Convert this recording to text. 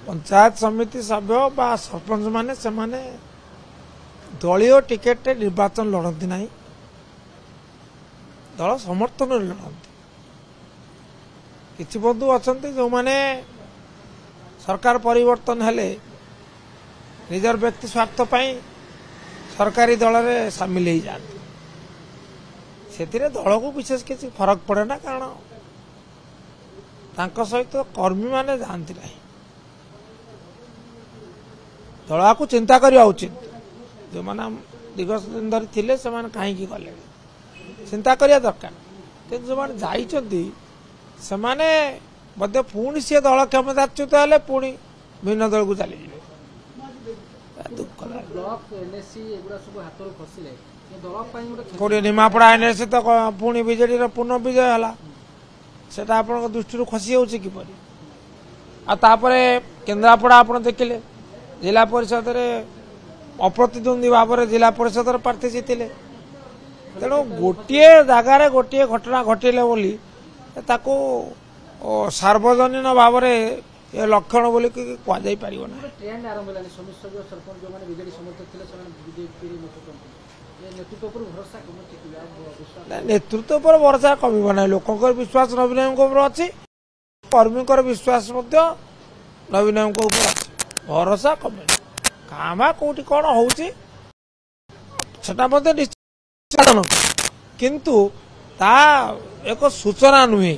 पंचायत समिति सभ्य बा सरपंच माने से माने दलीय टिकेट निर्वाचन लड़ती ना दल समर्थन लड़ती किसी बंधु अच्छा जो माने सरकार परिवर्तन हेले निजर व्यक्ति स्वार्थ पाई सरकारी दल में सामिल हो जाते से दल को विशेष किसी फरक पड़े ना कारण तांको सहित कर्मी माने जानती ना दल को चिंता करवा उचित जो मैंने दीर्घ दिन धरी थे से कहीं गले चिंता करवा दरकार कि जो मैंने जाइए से बोधे पुणी सी दल क्षमताच्युत हेले पुणी भिन्न दल को चली दुख कोड़े निमापड़ा एनएससी तो पुणी बीजेडी पूर्ण विजय है सेटा आप दृष्टि खसी होपर आपर केन्द्रापड़ा आप देखिले जिला परिषद अप्रतिद्वंदी भाव में जिला परिषद प्रार्थी जीतिले तेणु गोटे जगार गोटे घटना घटिले बोली ताको सार्वजनीन भाव में ये लक्षण बोली कहुई पार नेतृत्व पर भरोसा कम ना लोक विश्वास नवीन अच्छी कर्मी विश्वास नवीन भरोसा कम कामा कौटी कौन होची निश्चित किंतु ता एक सूचना नुहे